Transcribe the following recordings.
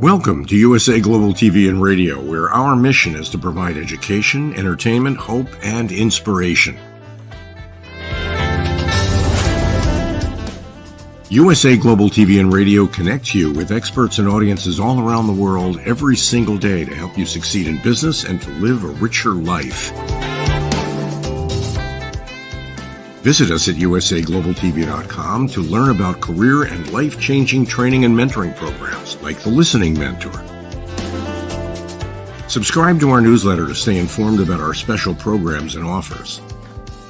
Welcome to USA Global TV and Radio, where our mission is to provide education, entertainment, hope, and inspiration. USA Global TV and Radio connects you with experts and audiences all around the world every single day to help you succeed in business and to live a richer life. Visit us at usaglobaltv.com to learn about career and life-changing training and mentoring programs like the Listening Mentor. Subscribe to our newsletter to stay informed about our special programs and offers.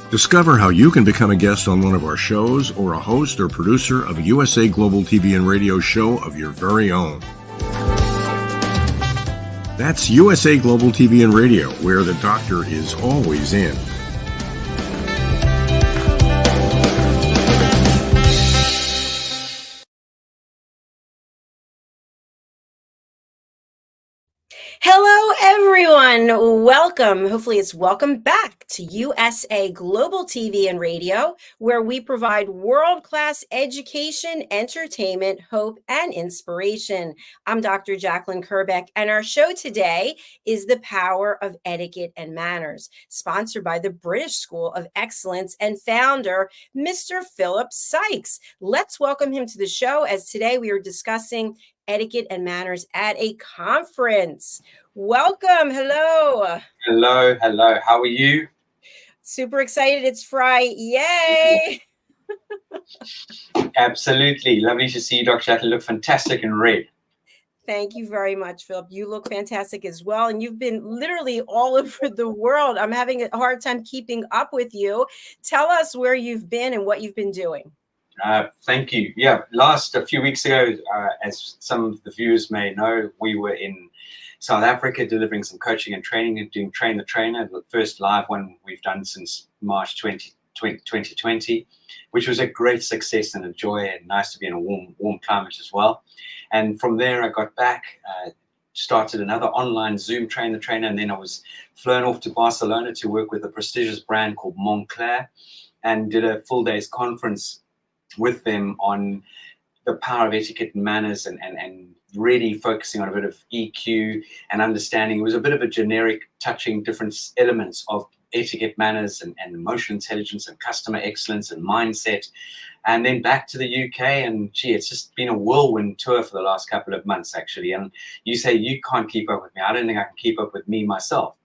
Discover how you can become a guest on one of our shows or a host or producer of a USA Global TV and Radio show of your very own. That's USA Global TV and Radio, where the doctor is always in. Hello, everyone. Welcome. Hopefully it's welcome back to USA Global TV and Radio, where we provide world-class education, entertainment, hope, and inspiration. I'm Dr. JACALYN KERBECK, and our show today is The Power of Etiquette and Manners, sponsored by the British School of Excellence and founder, Mr. Philip Sykes. Let's welcome him to the show, as today we are discussing etiquette and manners at a conference. Welcome. Hello. Hello. How are you? Super excited. It's Friday. Yay. Absolutely. Lovely to see you, Dr. Shatler. Look fantastic in red. Thank you very much, Philip. You look fantastic as well. And you've been literally all over the world. I'm having a hard time keeping up with you. Tell us where you've been and what you've been doing. Thank you. Yeah, a few weeks ago, as some of the viewers may know, we were in South Africa delivering some coaching and training and doing Train the Trainer, the first live one we've done since March 2020, which was a great success and a joy, and nice to be in a warm climate as well. And from there, I got back, started another online Zoom Train the Trainer, and then I was flown off to Barcelona to work with a prestigious brand called Montclair and did a full day's conference with them on the power of etiquette and manners, and really focusing on a bit of EQ and understanding. It was a bit of a generic touching different elements of etiquette, manners, and emotional intelligence and customer excellence and mindset. And then back to the UK, and gee, it's just been a whirlwind tour for the last couple of months, actually. And you say you can't keep up with me. I don't think I can keep up with me myself.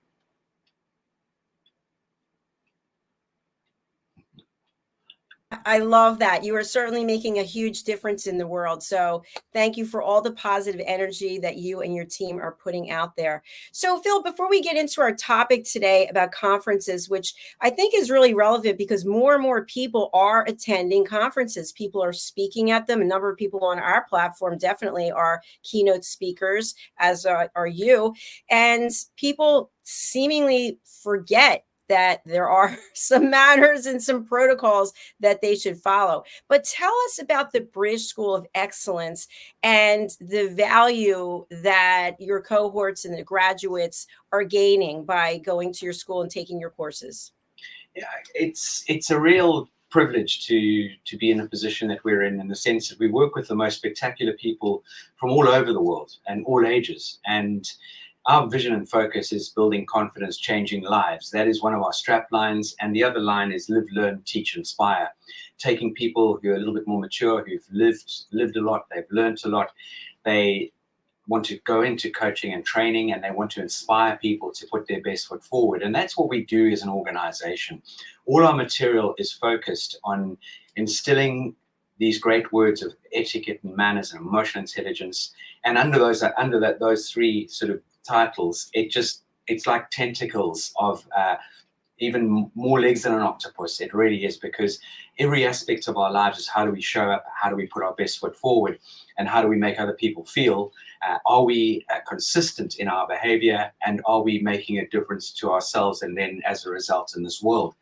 I love that. You are certainly making a huge difference in the world. So thank you for all the positive energy that you and your team are putting out there. So Phil, before we get into our topic today about conferences, which I think is really relevant because more and more people are attending conferences. People are speaking at them. A number of people on our platform definitely are keynote speakers, as are you. And people seemingly forget that there are some manners and some protocols that they should follow. But tell us about the British School of Excellence and the value that your cohorts and the graduates are gaining by going to your school and taking your courses. Yeah, it's a real privilege to be in a position that we're in the sense that we work with the most spectacular people from all over the world and all ages. And our vision and focus is building confidence, changing lives. That is one of our strap lines. And the other line is live, learn, teach, inspire. Taking people who are a little bit more mature, who've lived a lot, they've learned a lot, they want to go into coaching and training, and they want to inspire people to put their best foot forward. And that's what we do as an organization. All our material is focused on instilling these great words of etiquette and manners and emotional intelligence. And under those three sort of titles, it's like tentacles of even more legs than an octopus. It really is, because every aspect of our lives is how do we show up, how do we put our best foot forward, and how do we make other people feel. Are we consistent in our behavior, and are we making a difference to ourselves and then as a result in this world?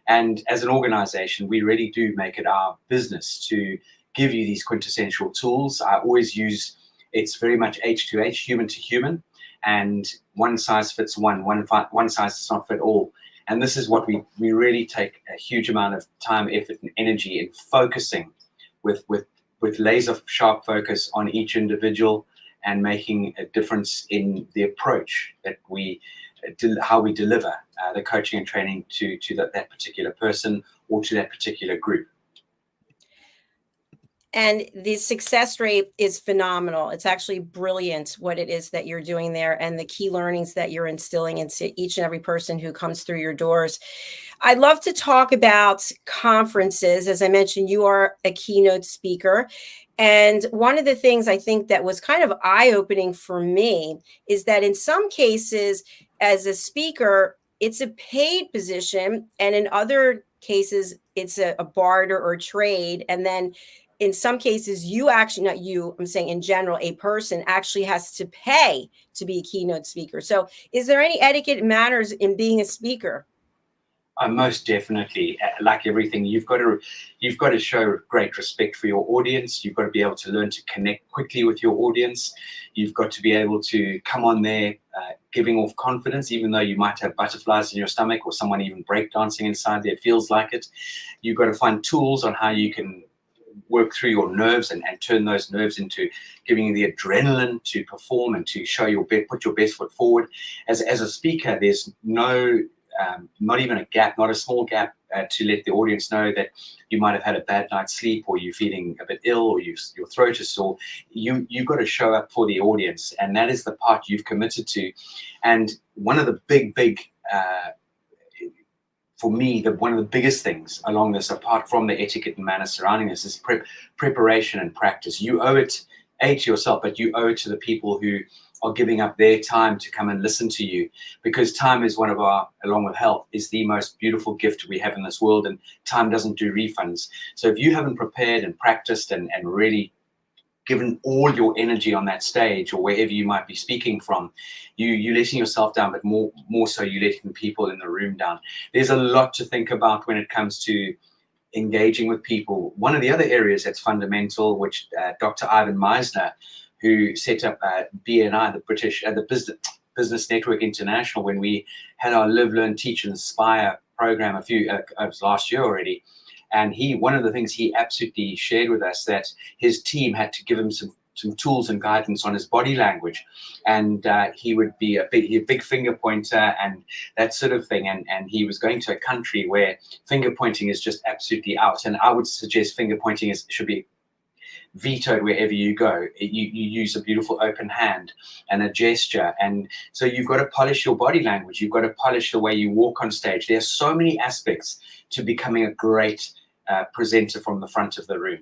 And as an organization, we really do make it our business to give you these quintessential tools. I always use, it's very much H to H, human to human, and one size fits one size does not fit all. And this is what we really take a huge amount of time, effort, and energy in focusing with laser sharp focus on each individual, and making a difference in the approach that how we deliver the coaching and training to that particular person or to that particular group. And the success rate is phenomenal. It's actually brilliant what it is that you're doing there, and the key learnings that you're instilling into each and every person who comes through your doors. I'd love to talk about conferences. As I mentioned, you are a keynote speaker. And one of the things I think that was kind of eye-opening for me is that in some cases, as a speaker, it's a paid position, and in other cases, it's a barter or trade. And then in some cases, you actually, not you, I'm saying in general, a person actually has to pay to be a keynote speaker. So is there any etiquette and manners in being a speaker? Most definitely. Like everything, you've got to show great respect for your audience. You've got to be able to learn to connect quickly with your audience. You've got to be able to come on there giving off confidence, even though you might have butterflies in your stomach or someone even breakdancing inside there feels like it. You've got to find tools on how you can work through your nerves and turn those nerves into giving you the adrenaline to perform and to show put your best foot forward. As a speaker, there's no not even a gap, not a small gap, to let the audience know that you might have had a bad night's sleep, or you're feeling a bit ill, or your throat is sore. You've got to show up for the audience, and that is the part you've committed to. And one of the big for me, one of the biggest things along this, apart from the etiquette and manners surrounding this, is preparation and practice. You owe it, to yourself, but you owe it to the people who are giving up their time to come and listen to you, because time is one of our, along with health, is the most beautiful gift we have in this world, and time doesn't do refunds. So if you haven't prepared and practiced and really given all your energy on that stage or wherever you might be speaking from, you're letting yourself down, but more so you're letting the people in the room down. There's a lot to think about when it comes to engaging with people. One of the other areas that's fundamental, which Dr. Ivan Meisner, who set up BNI, the Business Network International, when we had our Live, Learn, Teach, and Inspire program it was last year already. And one of the things he absolutely shared with us, that his team had to give him some tools and guidance on his body language. And he would be a big finger pointer and that sort of thing. And he was going to a country where finger pointing is just absolutely out. And I would suggest finger pointing should be vetoed wherever you go. You use a beautiful open hand and a gesture. And so you've got to polish your body language. You've got to polish the way you walk on stage. There's so many aspects to becoming a great presenter from the front of the room.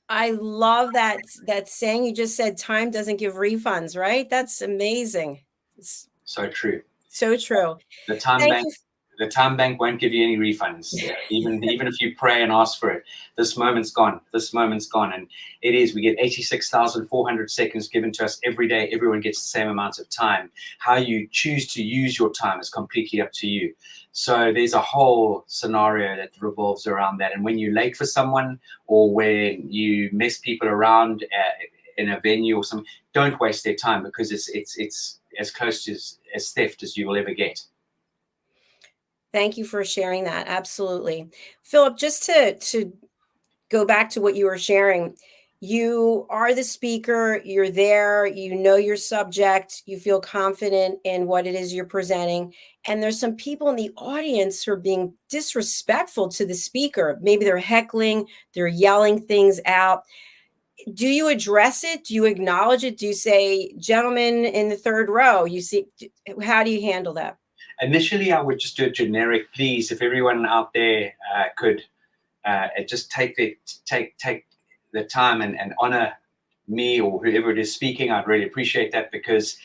I love that saying you just said, time doesn't give refunds, right? That's amazing. It's so true. So true. The time bank, The time bank won't give you any refunds, even if you pray and ask for it. This moment's gone. This moment's gone. And it is. We get 86,400 seconds given to us every day. Everyone gets the same amount of time. How you choose to use your time is completely up to you. So there's a whole scenario that revolves around that. And when you're late for someone, or when you mess people around in a venue or something, don't waste their time, because it's as close to as theft as you will ever get. Thank you for sharing that. Absolutely. Philip, just to go back to what you were sharing, you are the speaker, you're there, you know your subject, you feel confident in what it is you're presenting, and there's some people in the audience who are being disrespectful to the speaker. Maybe they're heckling, they're yelling things out. Do you address it? Do you acknowledge it? Do you say, gentlemen in the third row, you see, how do you handle that? Initially, I would just do a generic please. If everyone out there could just take the time and honor me or whoever it is speaking, I'd really appreciate that, because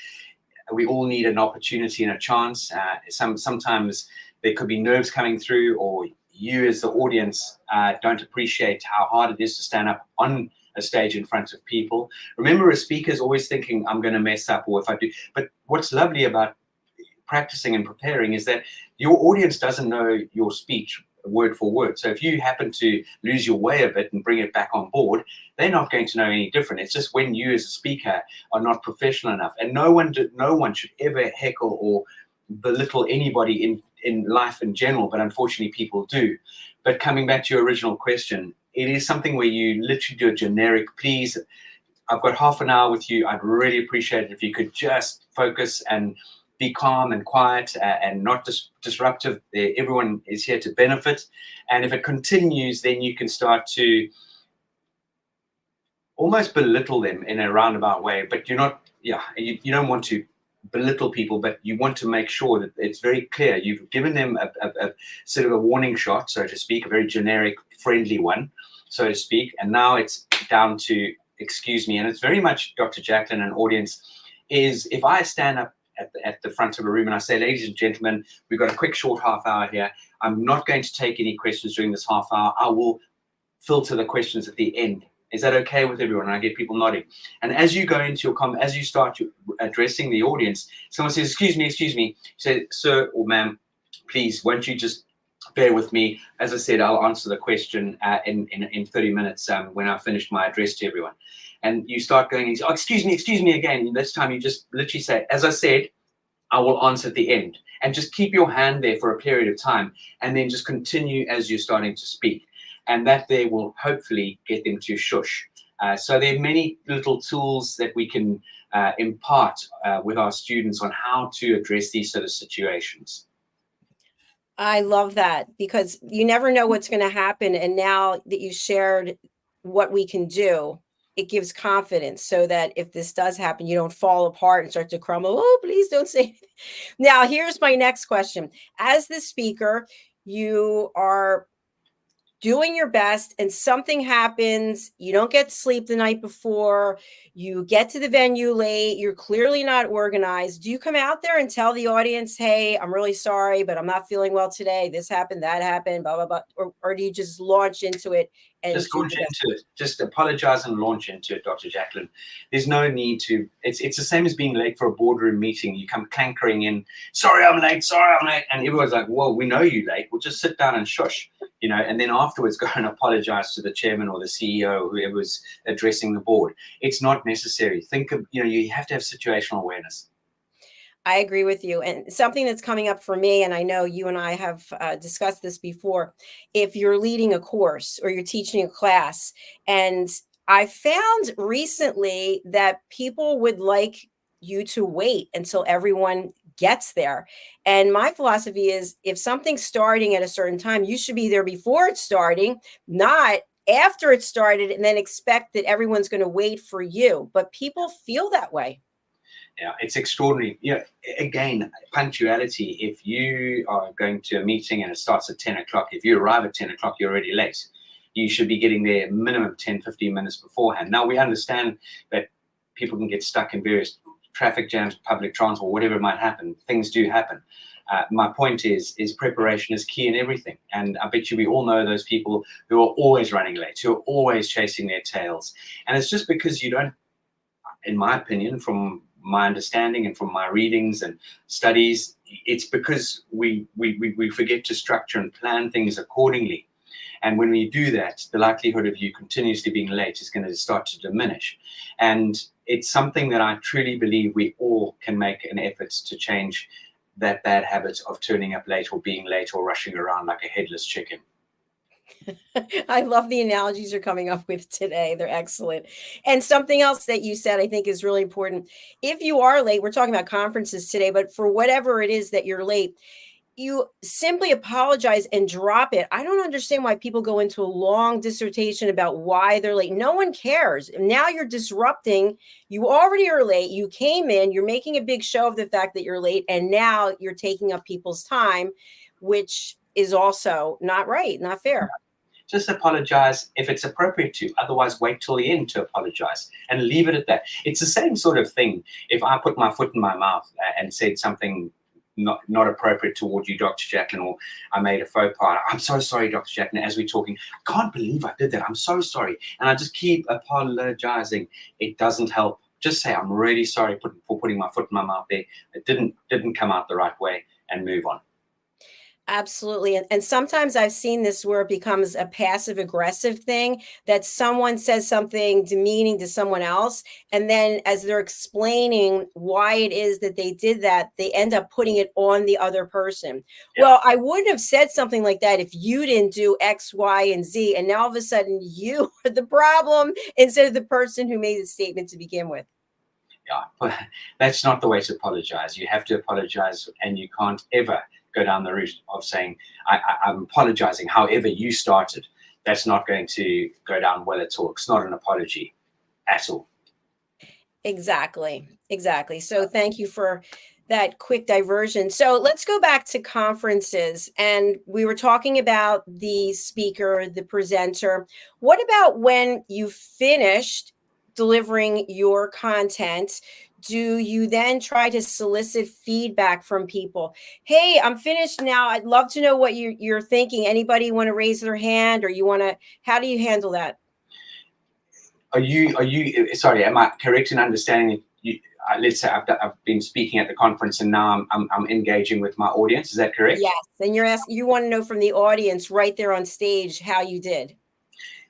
we all need an opportunity and a chance. Sometimes there could be nerves coming through, or you as the audience don't appreciate how hard it is to stand up on a stage in front of people. Remember, a speaker is always thinking, I'm going to mess up, or if I do. But what's lovely about practicing and preparing is that your audience doesn't know your speech word for word. So if you happen to lose your way a bit and bring it back on board, they're not going to know any different. It's just when you as a speaker are not professional enough. And no one should ever heckle or belittle anybody in life in general, but unfortunately people do. But coming back to your original question, it is something where you literally do a generic please. I've got half an hour with you. I'd really appreciate it if you could just focus and be calm and quiet and not disruptive. Everyone is here to benefit. And if it continues, then you can start to almost belittle them in a roundabout way. But you're not, you don't want to belittle people, but you want to make sure that it's very clear. You've given them a sort of a warning shot, so to speak, a very generic, friendly one, so to speak. And now it's down to excuse me. And it's very much Dr. JACALYN and audience is, if I stand up at the front of a room and I say, ladies and gentlemen, we've got a quick short half hour here. I'm not going to take any questions during this half hour. I will filter the questions at the end. Is that okay with everyone? And I get people nodding. And as you go into your as you start addressing the audience, someone says, excuse me, you say, sir or ma'am, please, won't you just bear with me? As I said, I'll answer the question in 30 minutes when I've finished my address to everyone. And you start going, and say, oh, excuse me again. And this time you just literally say, as I said, I will answer at the end. And just keep your hand there for a period of time, and then just continue as you're starting to speak. And that there will hopefully get them to shush. So there are many little tools that we can impart with our students on how to address these sort of situations. I love that, because you never know what's going to happen. And now that you shared what we can do, it gives confidence, so that if this does happen, you don't fall apart and start to crumble. Oh, please don't say anything. Now, here's my next question. As the speaker, you are doing your best and something happens, you don't get sleep the night before, you get to the venue late, you're clearly not organized. Do you come out there and tell the audience, hey, I'm really sorry, but I'm not feeling well today, this happened, that happened, blah blah blah? Or do you just launch into it and just launch into it? Just apologize and launch into it, Dr. JACALYN. There's no need to. It's the same as being late for a boardroom meeting. You come clankering in, sorry I'm late, and everyone's like, well, we know you're late, we'll just sit down and shush, and then afterwards go and apologize to the chairman or the CEO or whoever's addressing the board. It's not necessary. Think of, you have to have situational awareness. I agree with you. And something that's coming up for me, and I know you and I have discussed this before, if you're leading a course or you're teaching a class, and I found recently that people would like you to wait until everyone gets there. And my philosophy is, if something's starting at a certain time, you should be there before it's starting, not after it started and then expect that everyone's going to wait for you. But people feel that way. Yeah, it's extraordinary. Again, punctuality. If you are going to a meeting and it starts at 10 o'clock, if you arrive at 10 o'clock, you're already late. You should be getting there minimum 10, 15 minutes beforehand. Now, we understand that people can get stuck in various traffic jams, public transport, whatever might happen. Things do happen. My point is preparation is key in everything. And I bet you we all know those people who are always running late, who are always chasing their tails. And it's just because you don't, in my opinion, from my understanding and from my readings and studies, it's because we forget to structure and plan things accordingly. And when we do that, the likelihood of you continuously being late is going to start to diminish. And it's something that I truly believe we all can make an effort to change, that bad habit of turning up late or being late or rushing around like a headless chicken. I love the analogies you're coming up with today. They're excellent. And something else that you said I think is really important. If you are late, we're talking about conferences today, but for whatever it is that you're late, you simply apologize and drop it. I don't understand why people go into a long dissertation about why they're late. No one cares. Now you're disrupting. You already are late. You came in, you're making a big show of the fact that you're late, and now you're taking up people's time, which is also not right, not fair. Just apologize if it's appropriate to. Otherwise, wait till the end to apologize and leave it at that. It's the same sort of thing. If I put my foot in my mouth and said something not appropriate toward you, Dr. JACALYN, or I made a faux pas. I'm so sorry, Dr. JACALYN, as we're talking. I can't believe I did that. I'm so sorry. And I just keep apologizing. It doesn't help. Just say, I'm really sorry for putting my foot in my mouth there. It didn't come out the right way, and move on. Absolutely. And sometimes I've seen this where it becomes a passive aggressive thing, that someone says something demeaning to someone else. And then as they're explaining why it is that they did that, they end up putting it on the other person. Yeah. Well, I wouldn't have said something like that if you didn't do X, Y, and Z. And now all of a sudden you are the problem instead of the person who made the statement to begin with. Yeah, but that's not the way to apologize. You have to apologize, and you can't ever go down the route of saying, I'm apologizing, however you started. That's not going to go down well at all. It's not an apology at all. Exactly. So thank you for that quick diversion. So let's go back to conferences. And we were talking about the speaker, the presenter. What about when you finished delivering your content? Do you then try to solicit feedback from people? Hey, I'm finished now. I'd love to know what you're thinking. Anybody want to raise their hand, or how do you handle that? Are you, sorry, am I correct in understanding that let's say I've been speaking at the conference and now I'm engaging with my audience. Is that correct? Yes. And you want to know from the audience right there on stage how you did.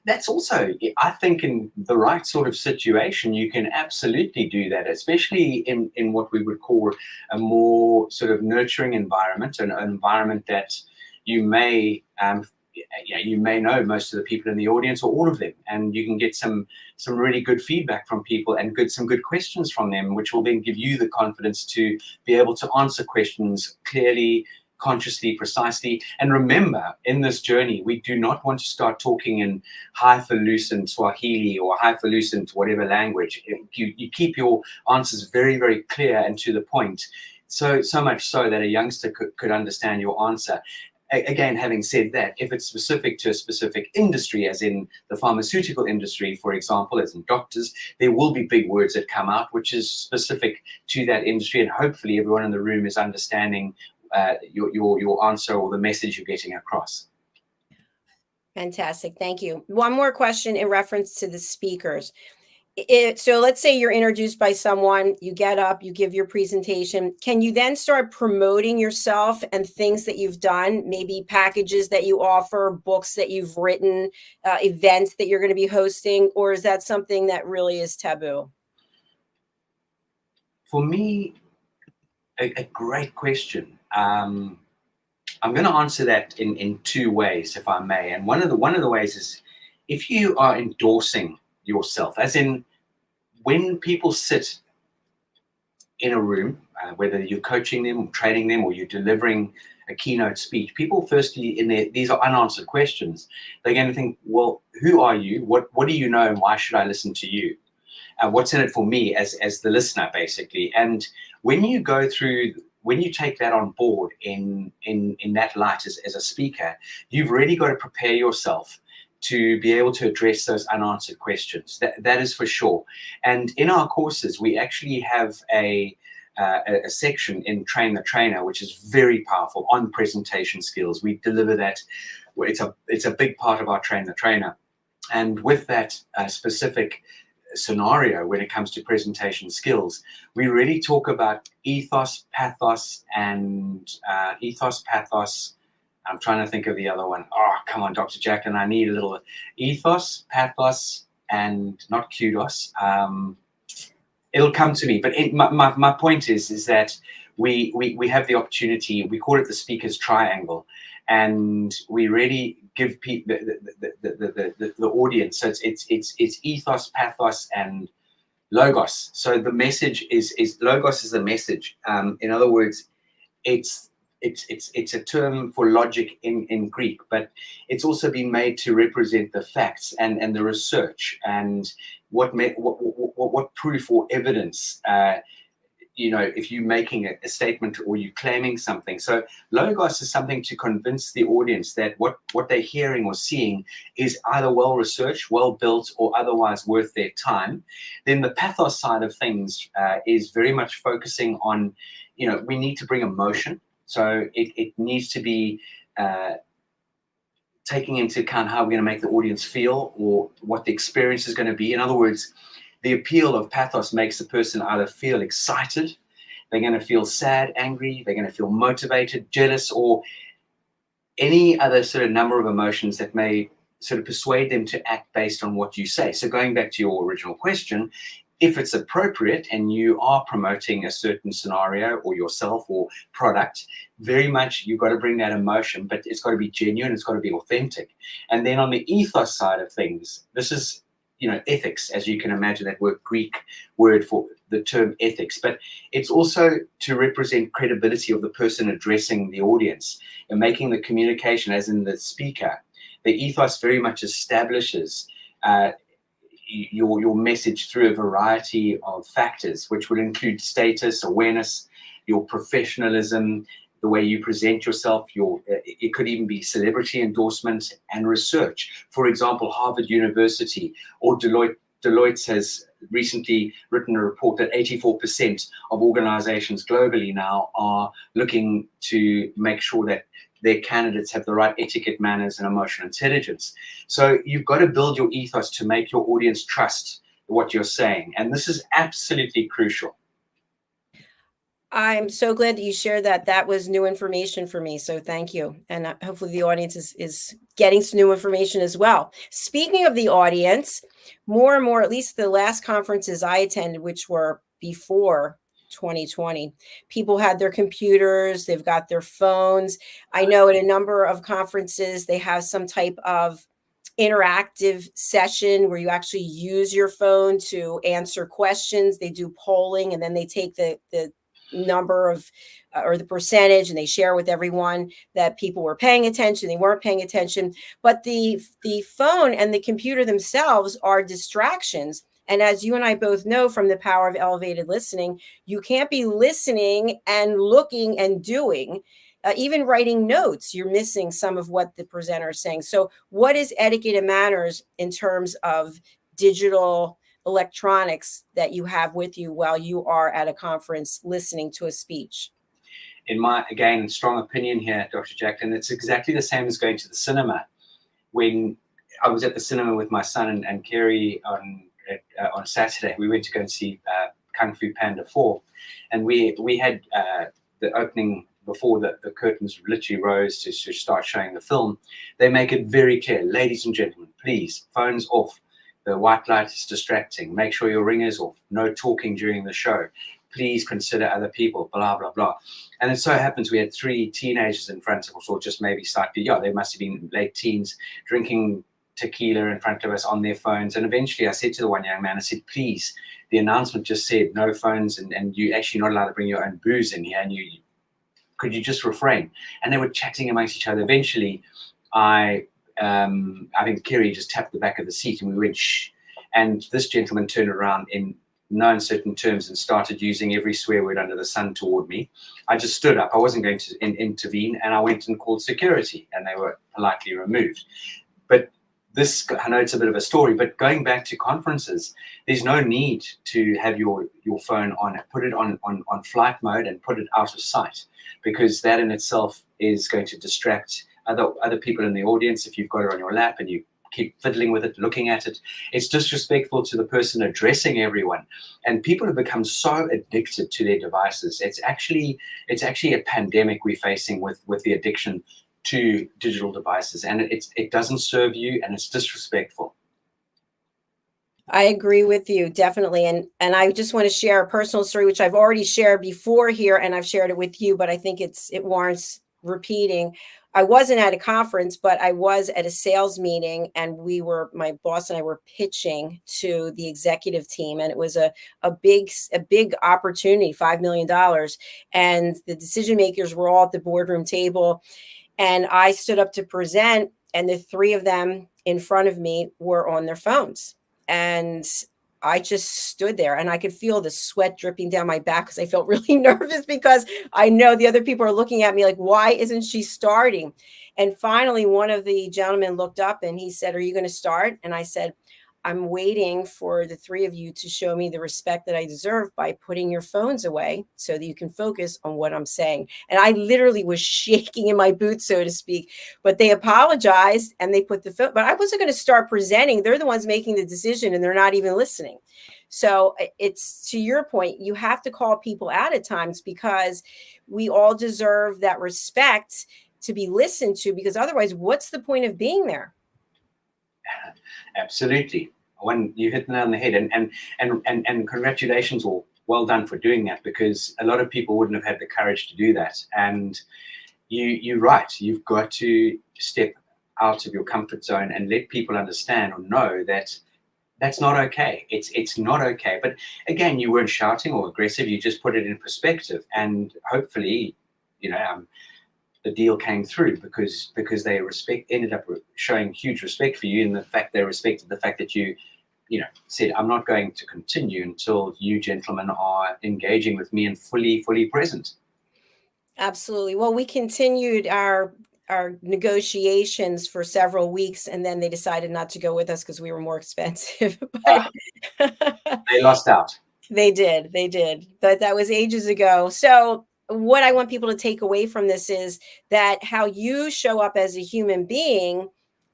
That's also, I think, in the right sort of situation, you can absolutely do that, especially in what we would call a more sort of nurturing environment, an environment that you may know most of the people in the audience or all of them, and you can get some really good feedback from people and some good questions from them, which will then give you the confidence to be able to answer questions clearly, consciously, precisely. And remember, in this journey, we do not want to start talking in highfalutin Swahili or highfalutin whatever language. You keep your answers very, very clear and to the point, so much so that a youngster could understand your answer. Again, having said that, if it's specific to a specific industry, as in the pharmaceutical industry, for example, as in doctors, there will be big words that come out, which is specific to that industry. And hopefully everyone in the room is understanding your answer or the message you're getting across. Fantastic. Thank you. One more question in reference to the speakers. So let's say you're introduced by someone, you get up, you give your presentation. Can you then start promoting yourself and things that you've done, maybe packages that you offer, books that you've written, events that you're going to be hosting, or is that something that really is taboo? For me, a great question. I'm going to answer that in two ways, if I may. And one of the ways is if you are endorsing yourself, as in when people sit in a room, whether you're coaching them or training them or you're delivering a keynote speech, people firstly these are unanswered questions. They're going to think, well, who are you? What do you know, and why should I listen to you? What's in it for me as the listener, basically? And when you take that on board in that light as a speaker, you've really got to prepare yourself to be able to address those unanswered questions. That is for sure. And in our courses, we actually have a a section in Train the Trainer, which is very powerful on presentation skills. We deliver that. It's a big part of our Train the Trainer. And with that specific scenario, when it comes to presentation skills, we really talk about ethos, pathos, and pathos. I'm trying to think of the other one. Oh, come on, Dr. JACALYN, I need a little ethos, pathos, and not kudos. It'll come to me. But my point is that we have the opportunity. We call it the speaker's triangle, and we really give people the audience. So it's ethos, pathos, and logos. So the message is logos is the message. In other words, it's a term for logic in Greek, but it's also been made to represent the facts and the research and what proof or evidence. If you're making a statement or you're claiming something. So logos is something to convince the audience that what they're hearing or seeing is either well researched, well built, or otherwise worth their time. Then the pathos side of things is very much focusing on, we need to bring emotion. So it needs to be taking into account how we're going to make the audience feel or what the experience is going to be. In other words, the appeal of pathos makes the person either feel excited, they're going to feel sad, angry, they're going to feel motivated, jealous, or any other sort of number of emotions that may sort of persuade them to act based on what you say. So going back to your original question, if it's appropriate and you are promoting a certain scenario or yourself or product, very much you've got to bring that emotion, but it's got to be genuine, it's got to be authentic. And then on the ethos side of things, this is ethics, as you can imagine, that Greek word for the term ethics, but it's also to represent credibility of the person addressing the audience and making the communication, as in the speaker. The ethos very much establishes your message through a variety of factors, which would include status, awareness, your professionalism, the way you present yourself, it could even be celebrity endorsement and research. For example, Harvard University or Deloitte has recently written a report that 84% of organizations globally now are looking to make sure that their candidates have the right etiquette, manners, and emotional intelligence. So you've got to build your ethos to make your audience trust what you're saying. And this is absolutely crucial. I'm so glad that you shared that. That was new information for me. So thank you. And hopefully the audience is getting some new information as well. Speaking of the audience, more and more, at least the last conferences I attended, which were before 2020, people had their computers, they've got their phones. I know at a number of conferences, they have some type of interactive session where you actually use your phone to answer questions. They do polling and then they take the number of or the percentage and they share with everyone that people were paying attention, they weren't paying attention. But the phone and the computer themselves are distractions. And as you and I both know from the power of elevated listening, you can't be listening and looking and doing, even writing notes. You're missing some of what the presenter is saying. So what is etiquette and manners in terms of digital electronics that you have with you while you are at a conference listening to a speech? In my, again, strong opinion here, Dr. JACALYN, it's exactly the same as going to the cinema. When I was at the cinema with my son and Kerry on Saturday, we went to go and see Kung Fu Panda 4, and we had the opening before the curtains literally rose to start showing the film. They make it very clear, ladies and gentlemen, please, phones off. The white light is distracting. Make sure your ringer's off. No talking during the show. Please consider other people, blah, blah, blah. And it so happens we had 3 teenagers in front of us, or just maybe slightly, they must have been late teens, drinking tequila in front of us on their phones. And eventually I said to the one young man, I said, please, the announcement just said no phones and you're actually not allowed to bring your own booze in here. And could you just refrain? And they were chatting amongst each other. Eventually, I think Kerry just tapped the back of the seat and we went, shh. And this gentleman turned around in no uncertain terms and started using every swear word under the sun toward me. I just stood up. I wasn't going to intervene, and I went and called security, and they were politely removed. But this, I know it's a bit of a story, but going back to conferences, there's no need to have your phone on, put it on flight mode and put it out of sight, because that in itself is going to distract other people in the audience. If you've got it on your lap and you keep fiddling with it, looking at it, it's disrespectful to the person addressing everyone. And people have become so addicted to their devices. It's actually a pandemic we're facing with the addiction to digital devices, and it doesn't serve you, and it's disrespectful. I agree with you, definitely. And I just want to share a personal story, which I've already shared before here, and I've shared it with you, but I think it warrants repeating. I wasn't at a conference, but I was at a sales meeting, and my boss and I were pitching to the executive team, and it was a big opportunity, $5 million. And the decision makers were all at the boardroom table, and I stood up to present, and the three of them in front of me were on their phones. And I just stood there, and I could feel the sweat dripping down my back because I felt really nervous, because I know the other people are looking at me like, why isn't she starting? And finally, one of the gentlemen looked up and he said, "Are you going to start?" And I said, "I'm waiting for the three of you to show me the respect that I deserve by putting your phones away so that you can focus on what I'm saying." And I literally was shaking in my boots, so to speak, but they apologized and they put the phone, but I wasn't going to start presenting. They're the ones making the decision and they're not even listening. So it's, to your point, you have to call people out at times, because we all deserve that respect to be listened to, because otherwise, what's the point of being there? Absolutely. When you hit the nail on the head, and congratulations, or well done for doing that, because a lot of people wouldn't have had the courage to do that. And you're right. You've got to step out of your comfort zone and let people understand or know that that's not okay. It's not okay. But again, you weren't shouting or aggressive. You just put it in perspective, and hopefully, the deal came through because they ended up showing huge respect for you, and the fact they respected the fact that you said, "I'm not going to continue until you gentlemen are engaging with me and fully present." Absolutely. Well, we continued our negotiations for several weeks, and then they decided not to go with us because we were more expensive. But They lost out. They did. But that was ages ago. So what I want people to take away from this is that how you show up as a human being,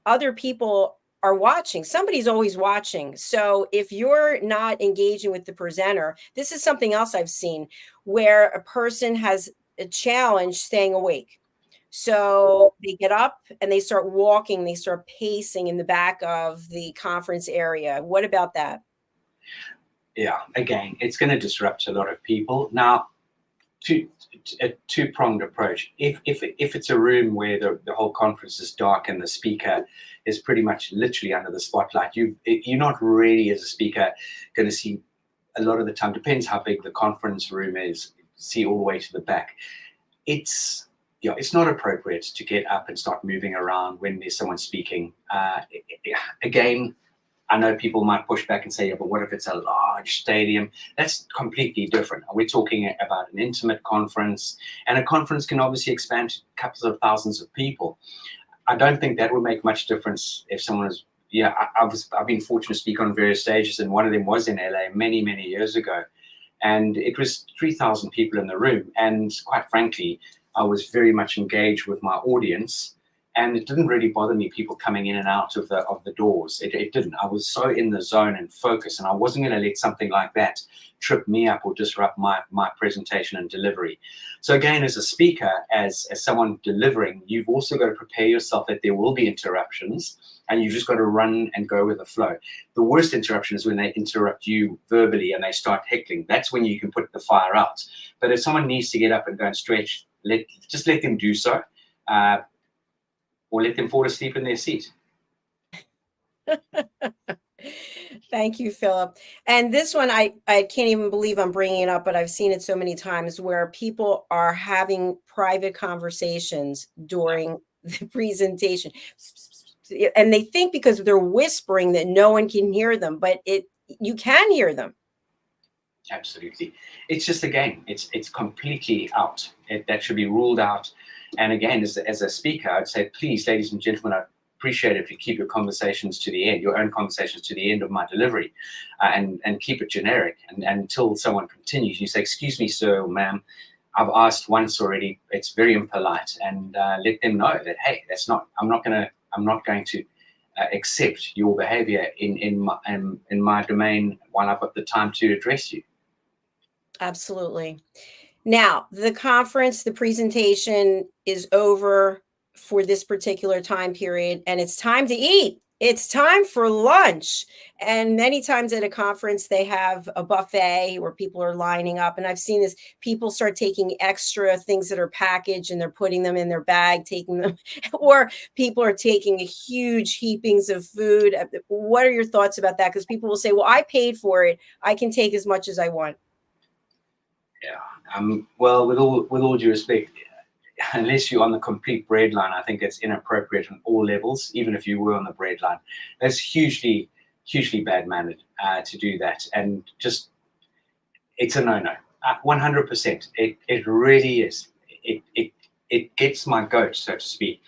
other people are watching. Somebody's always watching. So if you're not engaging with the presenter, this is something else I've seen, where a person has a challenge staying awake. So they get up and they start walking, they start pacing in the back of the conference area. What about that? Yeah, again, it's going to disrupt a lot of people. Now, a two-pronged approach. If it's a room where the whole conference is dark and the speaker is pretty much literally under the spotlight, you're not really, as a speaker, going to see a lot of the time. Depends how big the conference room is. See all the way to the back. It's not appropriate to get up and start moving around when there's someone speaking. Again, I know people might push back and say, "Yeah, but what if it's a large stadium?" That's completely different. We're talking about an intimate conference, and a conference can obviously expand to couples of thousands of people. I don't think that would make much difference if someone was. Yeah, I've been fortunate to speak on various stages, and one of them was in LA many years ago, and it was 3,000 people in the room. And quite frankly, I was very much engaged with my audience. And it didn't really bother me, people coming in and out of the doors. It didn't. I was so in the zone and focused, and I wasn't going to let something like that trip me up or disrupt my presentation and delivery. So again, as a speaker, as someone delivering, you've also got to prepare yourself that there will be interruptions, and you've just got to run and go with the flow. The worst interruption is when they interrupt you verbally and they start heckling. That's when you can put the fire out. But if someone needs to get up and go and stretch, just let them do so. Or let them fall asleep in their seat. Thank you, Philip. And this one, I can't even believe I'm bringing it up, but I've seen it so many times where people are having private conversations during the presentation. And they think because they're whispering that no one can hear them, but you can hear them. Absolutely. It's just, again, it's completely out. That should be ruled out. And again, as a speaker, I'd say, please, ladies and gentlemen, appreciate it if you keep your conversations to the end, your own conversations to the end of my delivery, and keep it generic. And until someone continues, you say, "Excuse me, sir or ma'am, I've asked once already. It's very impolite," and let them know that, hey, that's not. I'm not going to accept your behavior in my domain while I've got the time to address you. Absolutely. Now, the conference, the presentation is over for this particular time period, and it's time to eat. It's time for lunch. And many times at a conference, they have a buffet where people are lining up. And I've seen this, people start taking extra things that are packaged and they're putting them in their bag, taking them, or people are taking huge heapings of food. What are your thoughts about that? Because people will say, well, I paid for it. I can take as much as I want. Yeah. Well, with all due respect, unless you're on the complete bread line, I think it's inappropriate on all levels. Even if you were on the bread line, that's hugely bad-mannered to do that, and just it's a no-no. 100%. It really is. It gets my goat, so to speak,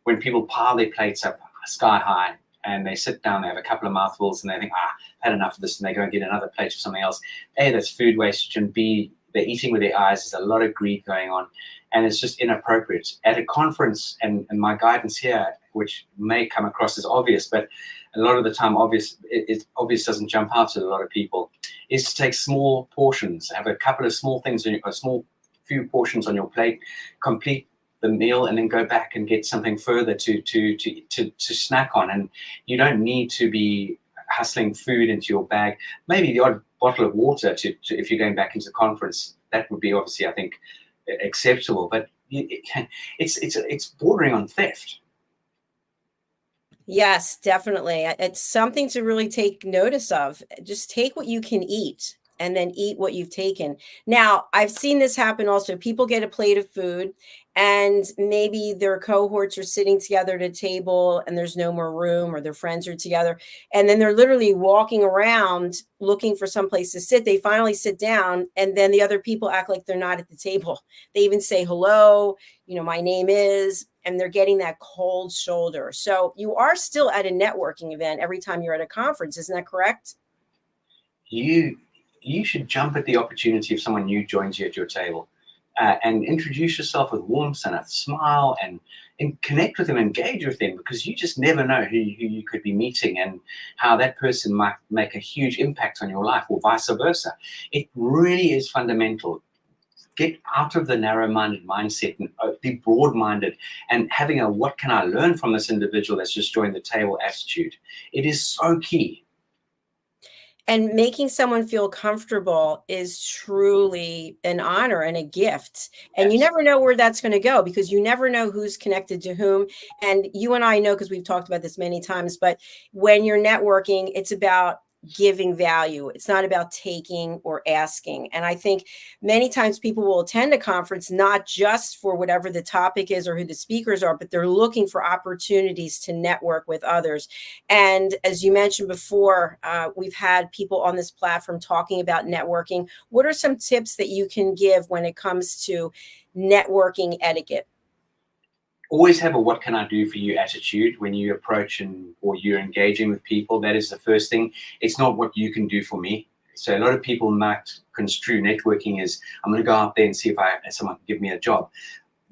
when people pile their plates up sky high and they sit down, they have a couple of mouthfuls, and they think, I've had enough of this, and they go and get another plate of something else. A, that's food wastage, and B, they're eating with their eyes. There's a lot of greed going on, and it's just inappropriate. At a conference, and my guidance here, which may come across as obvious, but a lot of the time obvious doesn't jump out to a lot of people, is to take small portions, have a couple of small things, a small few portions on your plate, complete the meal, and then go back and get something further to snack on. And you don't need to be hustling food into your bag. Maybe the odd bottle of water if you're going back into the conference, that would be obviously, I think, acceptable, but it's bordering on theft. Yes, definitely. It's something to really take notice of. Just take what you can eat and then eat what you've taken. Now, I've seen this happen also. People get a plate of food and maybe their cohorts are sitting together at a table and there's no more room, or their friends are together. And then they're literally walking around looking for some place to sit. They finally sit down, and then the other people act like they're not at the table. They even say, hello, my name is, and they're getting that cold shoulder. So you are still at a networking event every time you're at a conference. Isn't that correct? You should jump at the opportunity if someone new joins you at your table, and introduce yourself with warmth and a smile, and connect with them, engage with them, because you just never know who you could be meeting and how that person might make a huge impact on your life, or vice versa. It really is fundamental. Get out of the narrow-minded mindset and be broad-minded, and having a what can I learn from this individual that's just joined the table attitude. It is so key. And making someone feel comfortable is truly an honor and a gift. And you Yes. never know where that's going to go, because you never know who's connected to whom. And you and I know, because we've talked about this many times, but when you're networking, it's about giving value. It's not about taking or asking. And I think many times people will attend a conference not just for whatever the topic is or who the speakers are, but they're looking for opportunities to network with others. And as you mentioned before, we've had people on this platform talking about networking. What are some tips that you can give when it comes to networking etiquette? Always have a what can I do for you attitude when you approach or you're engaging with people. That is the first thing. It's not what you can do for me. So a lot of people might construe networking as, I'm going to go out there and see if someone can give me a job.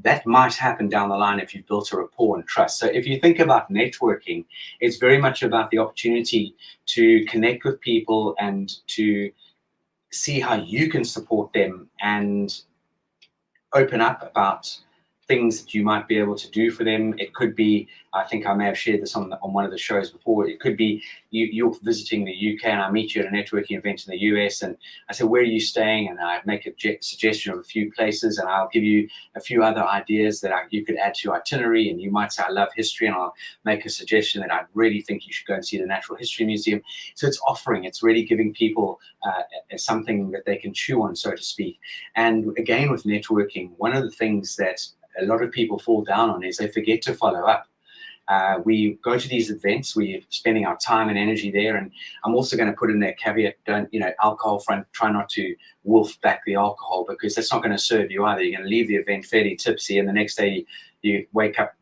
That might happen down the line if you've built a rapport and trust. So if you think about networking, it's very much about the opportunity to connect with people and to see how you can support them and open up about things that you might be able to do for them. It could be, I think I may have shared this on one of the shows before, it could be you're visiting the UK and I meet you at a networking event in the US, and I say, where are you staying? And I make a suggestion of a few places, and I'll give you a few other ideas that you could add to your itinerary. And you might say, I love history, and I'll make a suggestion that I really think you should go and see the Natural History Museum. So it's offering, it's really giving people something that they can chew on, so to speak. And again, with networking, one of the things that a lot of people fall down on is they forget to follow up. We go to these events, we're spending our time and energy there, and I'm also going to put in that caveat, don't, alcohol front, try not to wolf back the alcohol, because that's not going to serve you either. You're going to leave the event fairly tipsy, and the next day you wake up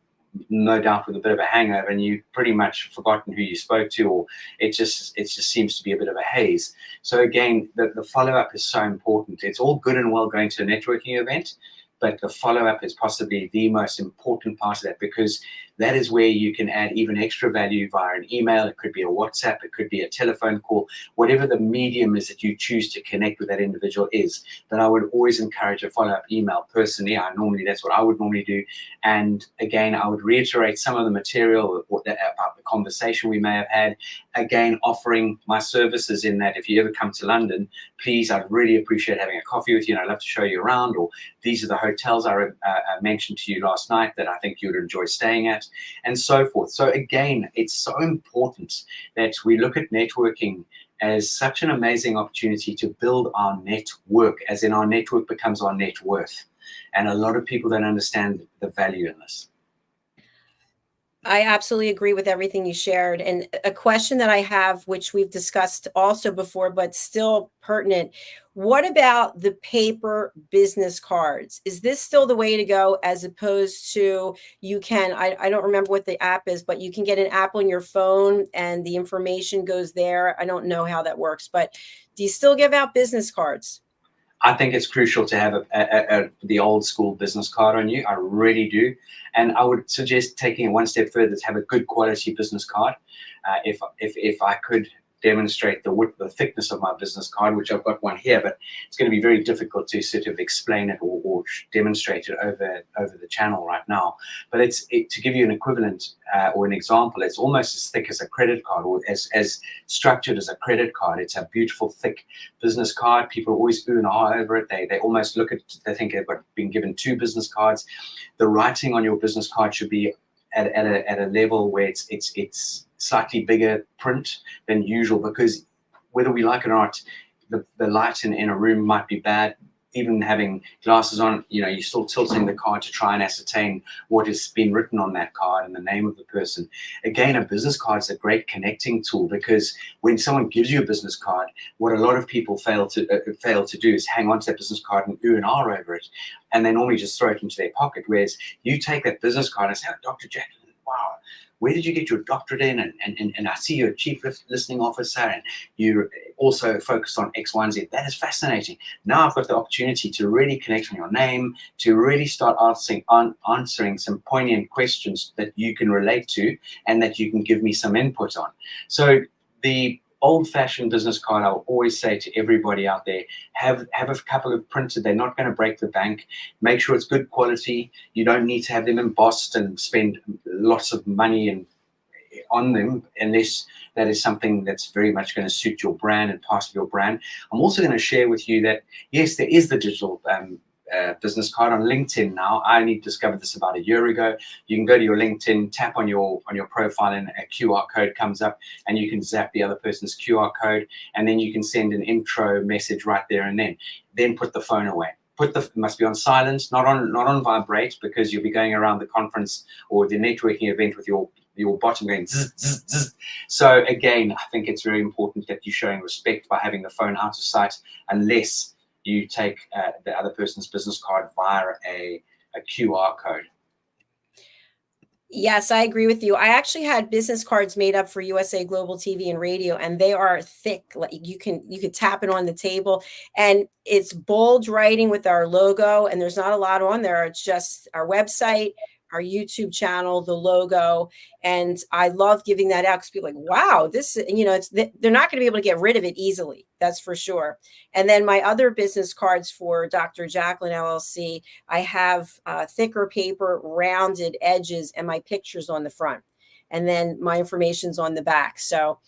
no doubt with a bit of a hangover, and you've pretty much forgotten who you spoke to, or it just seems to be a bit of a haze. So again, the follow-up is so important. It's all good and well going to a networking event, but the follow-up is possibly the most important part of that, because that is where you can add even extra value via an email. It could be a WhatsApp, it could be a telephone call, whatever the medium is that you choose to connect with that individual is. But I would always encourage a follow-up email. Personally, that's what I would normally do. And again, I would reiterate some of the material about the conversation we may have had. Again, offering my services in that if you ever come to London, please, I'd really appreciate having a coffee with you, and I'd love to show you around, or these are the hotels I mentioned to you last night that I think you would enjoy staying at, and so forth. So again, it's so important that we look at networking as such an amazing opportunity to build our network, as in our network becomes our net worth. And a lot of people don't understand the value in this. I absolutely agree with everything you shared. And a question that I have, which we've discussed also before, but still pertinent. What about the paper business cards? Is this still the way to go, as opposed to you can, I don't remember what the app is, but you can get an app on your phone and the information goes there. I don't know how that works, but do you still give out business cards? I think it's crucial to have the old school business card on you. I really do. And I would suggest taking it one step further to have a good quality business card. If I could demonstrate the width, the thickness of my business card, which I've got one here, but it's going to be very difficult to sort of explain it or demonstrate it over the channel right now. But to give you an equivalent or an example, it's almost as thick as a credit card, or as structured as a credit card. It's a beautiful, thick business card. People always ooh and ah over it. They almost look at, they think they've been given 2 business cards. The writing on your business card should be at a level where it's slightly bigger print than usual, because whether we like it or not, the light in a room might be bad. Even having glasses on, you're still tilting the card to try and ascertain what has been written on that card and the name of the person. Again, a business card is a great connecting tool, because when someone gives you a business card, what a lot of people fail to do is hang on to that business card and ooh and ah over it, and they normally just throw it into their pocket. Whereas you take that business card and say, Dr. JACALYN, wow, where did you get your doctorate in? And I see you're a chief listening officer, and you also focused on X, Y, and Z. That is fascinating. Now I've got the opportunity to really connect on your name, to really start answering some poignant questions that you can relate to and that you can give me some input on. So the old-fashioned business card, I'll always say to everybody out there, have a couple of printed. They're not going to break the bank. Make sure it's good quality. You don't need to have them embossed and spend lots of money on them, unless that is something that's very much going to suit your brand and part of your brand. I'm also going to share with you that, yes, there is the digital business card on LinkedIn now. I only discovered this about a year ago. You can go to your LinkedIn, tap on your profile, and a QR code comes up, and you can zap the other person's QR code, and then you can send an intro message right there and then put the phone away. It must be on silent, not on vibrate, because you'll be going around the conference or the networking event with your bottom going zzz, zzz, zzz. So again, I think it's very important that you're showing respect by having the phone out of sight, unless you take the other person's business card via a QR code. Yes, I agree with you. I actually had business cards made up for USA Global TV and Radio, and they are thick. Like you could tap it on the table, and it's bold writing with our logo, and there's not a lot on there. It's just our website, our YouTube channel, the logo. And I love giving that out, because people are like, wow, this, they're not going to be able to get rid of it easily. That's for sure. And then my other business cards for Dr. JACALYN LLC, I have thicker paper, rounded edges, and my pictures on the front. And then my information's on the back. So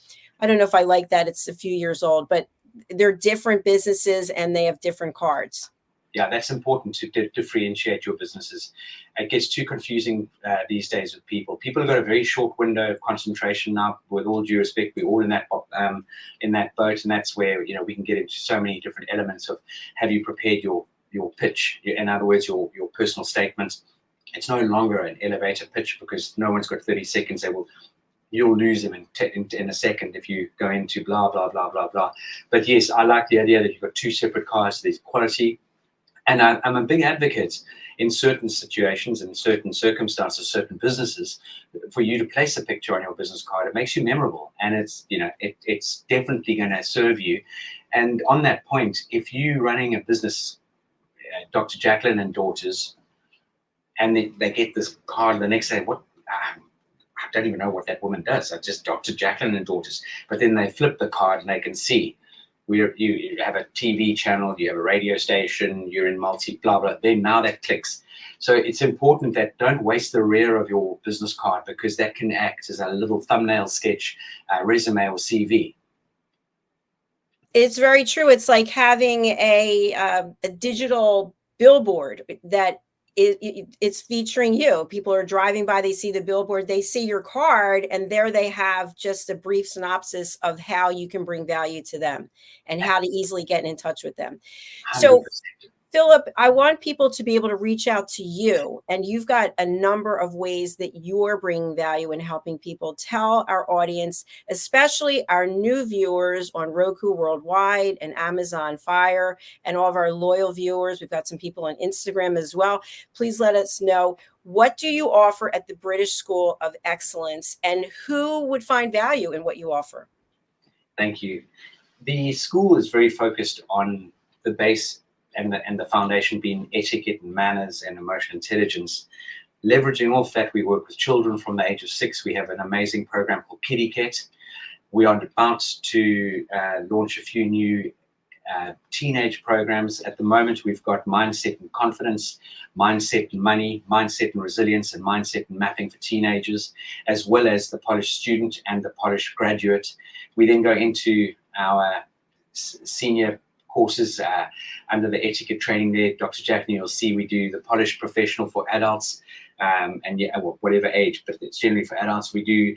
I don't know if I like that. It's a few years old, but they're different businesses and they have different cards. Yeah, that's important to differentiate your businesses. It gets too confusing these days with people. People have got a very short window of concentration now. With all due respect, we're all in that boat, and that's where we can get into so many different elements of, have you prepared your pitch? In other words, your personal statement. It's no longer an elevator pitch, because no one's got 30 seconds. You'll lose them in a second if you go into blah blah blah blah blah. But yes, I like the idea that you've got 2 separate cards. There's quality. And I'm a big advocate in certain situations, in certain circumstances, certain businesses, for you to place a picture on your business card, it makes you memorable, and it's, you know, it's definitely going to serve you. And on that point, if you're running a business, Dr. JACALYN and Daughters, and they get this card the next day, what? I don't even know what that woman does. I just Dr. JACALYN and Daughters. But then they flip the card and they can see you have a TV channel, you have a radio station, you're in multi blah blah. Then now that clicks. So it's important that don't waste the rear of your business card, because that can act as a little thumbnail sketch, resume or CV. It's very true. It's like having a digital billboard that it's featuring you. People are driving by, they see the billboard, they see your card, and there they have just a brief synopsis of how you can bring value to them and how to easily get in touch with them. 100%. So Philip, I want people to be able to reach out to you, and you've got a number of ways that you're bringing value and helping people. Tell our audience, especially our new viewers on Roku Worldwide and Amazon Fire, and all of our loyal viewers. We've got some people on Instagram as well. Please let us know, what do you offer at the British School of Excellence, and who would find value in what you offer? Thank you. The school is very focused on the base and the foundation being etiquette and manners and emotional intelligence. Leveraging off that, we work with children from the age of 6. We have an amazing program called Etiquette. We are about to launch a few new teenage programs. At the moment, we've got mindset and confidence, mindset and money, mindset and resilience, and mindset and mapping for teenagers, as well as the polished student and the polished graduate. We then go into our senior courses under the etiquette training there. Dr. JACALYN, you'll see we do the polished professional for adults, and yeah, whatever age, but it's generally for adults. We do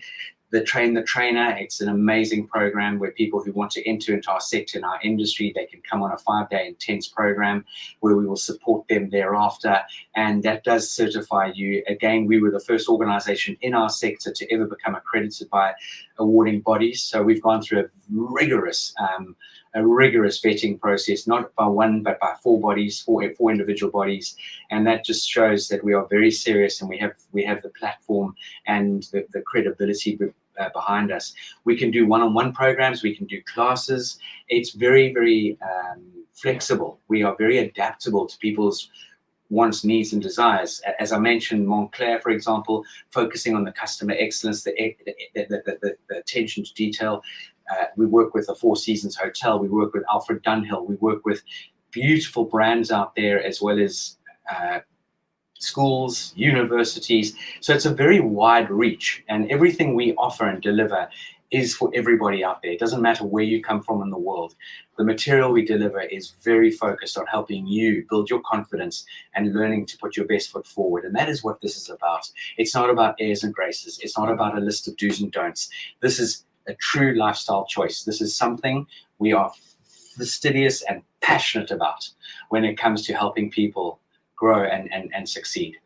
the train the trainer. It's an amazing program where people who want to enter into our sector, in our industry, they can come on a 5-day intense program where we will support them thereafter, and that does certify you. Again, we were the first organization in our sector to ever become accredited by awarding bodies, so we've gone through a rigorous vetting process, not by one but by 4 bodies, four individual bodies, and that just shows that we are very serious, and we have the platform and the credibility behind us. We can do one-on-one programs, we can do classes. It's very, very flexible. We are very adaptable to people's wants, needs, and desires. As I mentioned, Montclair, for example, focusing on the customer excellence, the attention to detail. We work with the Four Seasons Hotel. We work with Alfred Dunhill. We work with beautiful brands out there, as well as schools, universities. So it's a very wide reach, and everything we offer and deliver is for everybody out there. It doesn't matter where you come from in the world. The material we deliver is very focused on helping you build your confidence and learning to put your best foot forward. And that is what this is about. It's not about airs and graces. It's not about a list of do's and don'ts. This is a true lifestyle choice. This is something we are fastidious and passionate about when it comes to helping people grow and succeed.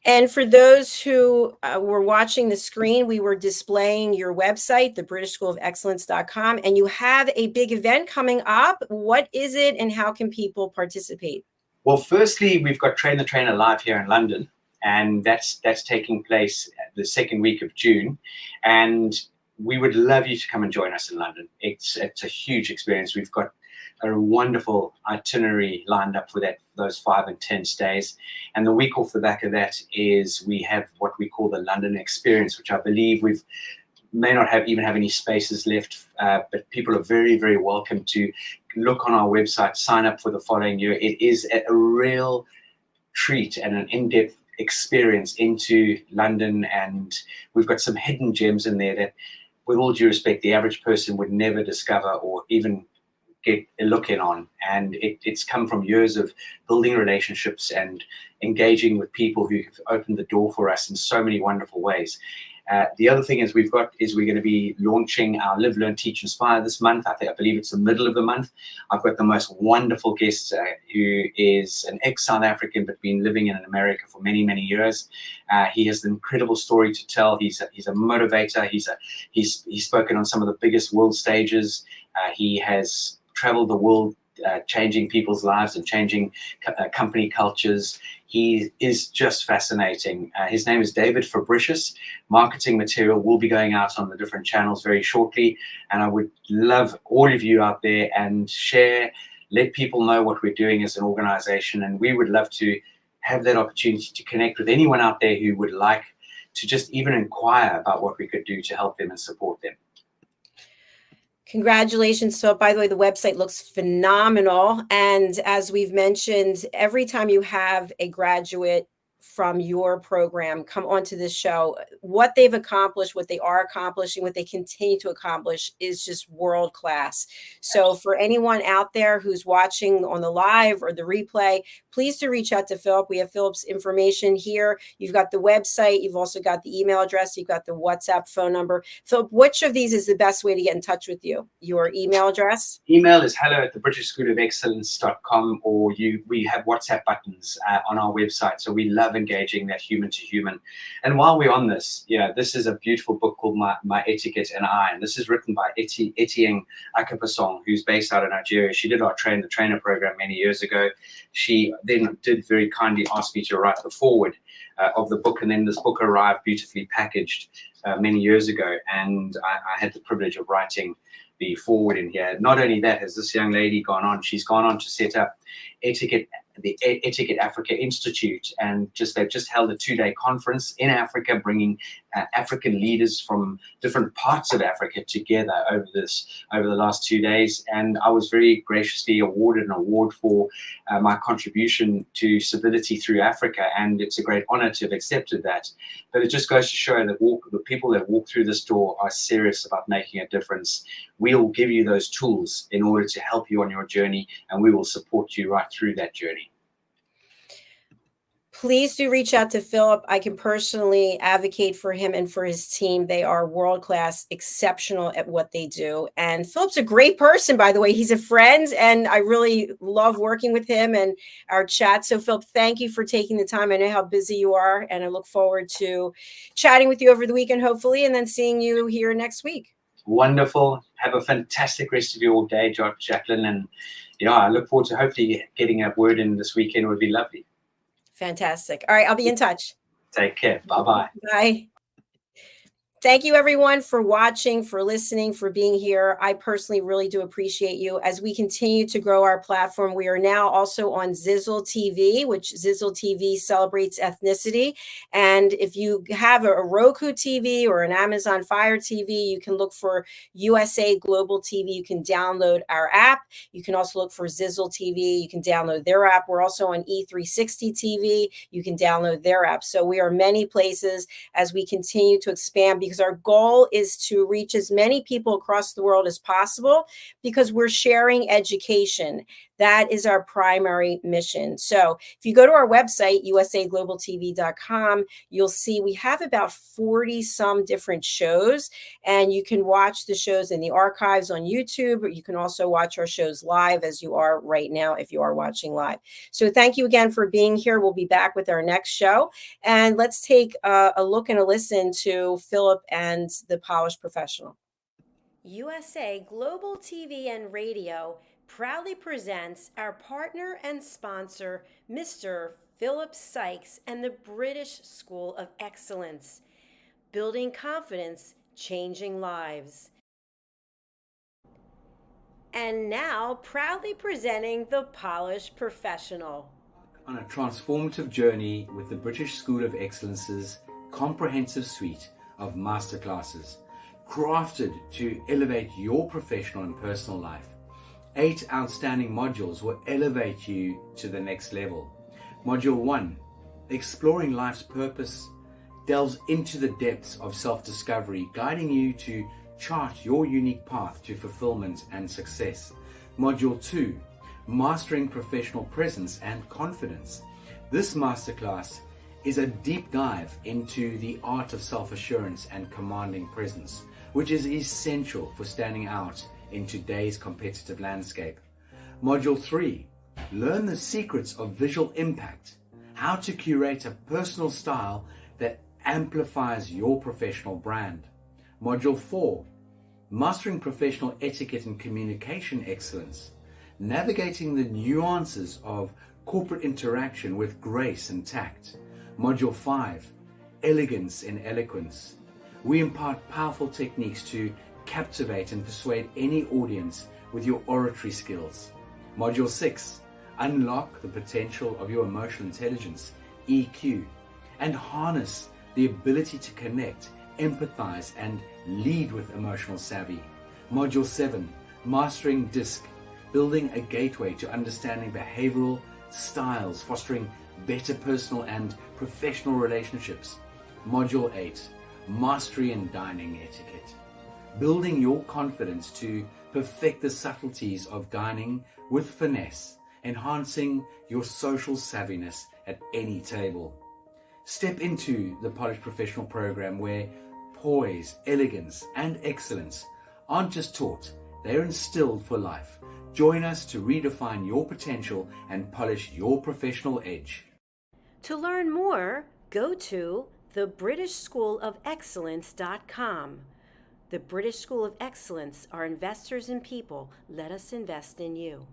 And for those who were watching the screen, we were displaying your website, thebritishschoolofexcellence.com, and you have a big event coming up. What is it, and how can people participate? Well, firstly, we've got Train the Trainer live here in London, and that's taking place the second week of June. And we would love you to come and join us in London. It's a huge experience. We've got a wonderful itinerary lined up for those 5 intense days. And the week off the back of that is we have what we call the London Experience, which I believe may not even have any spaces left, but people are very, very welcome to look on our website, sign up for the following year. It is a real treat and an in-depth experience into London, and we've got some hidden gems in there that, with all due respect, the average person would never discover or even get a look in on. And it's come from years of building relationships and engaging with people who have opened the door for us in so many wonderful ways. The other thing is we're going to be launching our Live, Learn, Teach, Inspire this month. I believe it's the middle of the month. I've got the most wonderful guest who is an ex-South African but been living in America for many, many years. He has an incredible story to tell. He's a motivator. He's spoken on some of the biggest world stages. He has traveled the world changing people's lives and changing company cultures. He is just fascinating. His name is David Fabricius. Marketing material will be going out on the different channels very shortly, and I would love all of you out there and share, let people know what we're doing as an organization, and we would love to have that opportunity to connect with anyone out there who would like to just even inquire about what we could do to help them and support them. Congratulations. So, by the way, the website looks phenomenal. And as we've mentioned, every time you have a graduate from your program come onto this show, what they've accomplished, what they are accomplishing, what they continue to accomplish is just world class. So for anyone out there who's watching on the live or the replay, please do reach out to Philip. We have Philip's information here. You've got the website. You've also got the email address. You've got the WhatsApp phone number. Philip, which of these is the best way to get in touch with you? Your email address? Email is hello@thebritishschoolofexcellence.com, or we have WhatsApp buttons on our website. So we love engaging that human to human. And while we're on this, this is a beautiful book called My Etiquette and I, and this is written by Etienne Akapasong, who's based out of Nigeria. She did our the trainer program many years ago. She then did very kindly ask me to write the foreword of the book, and then this book arrived beautifully packaged many years ago, and I had the privilege of writing the foreword in here. Not only that, has this young lady she's gone on to set up the Etiquette Africa Institute, and they've just held a 2-day conference in Africa, bringing African leaders from different parts of Africa together over the last 2 days. And I was very graciously awarded an award for my contribution to civility through Africa, and it's a great honor to have accepted that. But it just goes to show that the people that walk through this door are serious about making a difference. We'll give you those tools in order to help you on your journey, and we will support you right through that journey. Please do reach out to Philip. I can personally advocate for him and for his team. They are world-class, exceptional at what they do. And Philip's a great person, by the way. He's a friend, and I really love working with him and our chat. So, Philip, thank you for taking the time. I know how busy you are, and I look forward to chatting with you over the weekend, hopefully, and then seeing you here next week. Wonderful. Have a fantastic rest of your day, JACALYN. And I look forward to hopefully getting a word in this weekend. It would be lovely. Fantastic. All right, I'll be in touch. Take care. Bye-bye. Bye. Thank you, everyone, for watching, for listening, for being here. I personally really do appreciate you. As we continue to grow our platform, we are now also on Zizzle TV, which Zizzle TV celebrates ethnicity. And if you have a Roku TV or an Amazon Fire TV, you can look for USA Global TV. You can download our app. You can also look for Zizzle TV. You can download their app. We're also on E360 TV. You can download their app. So we are many places as we continue to expand, because our goal is to reach as many people across the world as possible, because we're sharing education. That is our primary mission. So if you go to our website, usaglobaltv.com, you'll see we have about 40 some different shows, and you can watch the shows in the archives on YouTube, or you can also watch our shows live, as you are right now if you are watching live. So thank you again for being here. We'll be back with our next show, and let's take a look and a listen to Philip and the Polished Professional. USA Global TV and Radio proudly presents our partner and sponsor, Mr. Philip Sykes and the British School of Excellence. Building confidence, changing lives. And now, proudly presenting the Polished Professional. On a transformative journey with the British School of Excellence's comprehensive suite of masterclasses, crafted to elevate your professional and personal life. 8 outstanding modules will elevate you to the next level. Module 1, Exploring Life's Purpose, delves into the depths of self-discovery, guiding you to chart your unique path to fulfillment and success. Module 2, Mastering Professional Presence and Confidence. This masterclass is a deep dive into the art of self-assurance and commanding presence, which is essential for standing out in today's competitive landscape. Module 3, Learn the secrets of visual impact, how to curate a personal style that amplifies your professional brand. Module 4, Mastering Professional Etiquette and Communication Excellence. navigating the nuances of corporate interaction with grace and tact. Module 5, elegance in eloquence. We impart powerful techniques to captivate and persuade any audience with your oratory skills. Module 6, unlock the potential of your emotional intelligence, EQ, and harness the ability to connect, empathize, and lead with emotional savvy. Module 7, mastering DISC, building a gateway to understanding behavioral styles, fostering better personal and professional relationships. Module 8, mastery in dining etiquette, building your confidence to perfect the subtleties of dining with finesse, enhancing your social savviness at any table. Step into the Polished Professional program where poise, elegance, and excellence aren't just taught, they're instilled for life. Join us to redefine your potential and polish your professional edge. To learn more, go to thebritishschoolofexcellence.com. The British School of Excellence are investors in people. Let us invest in you.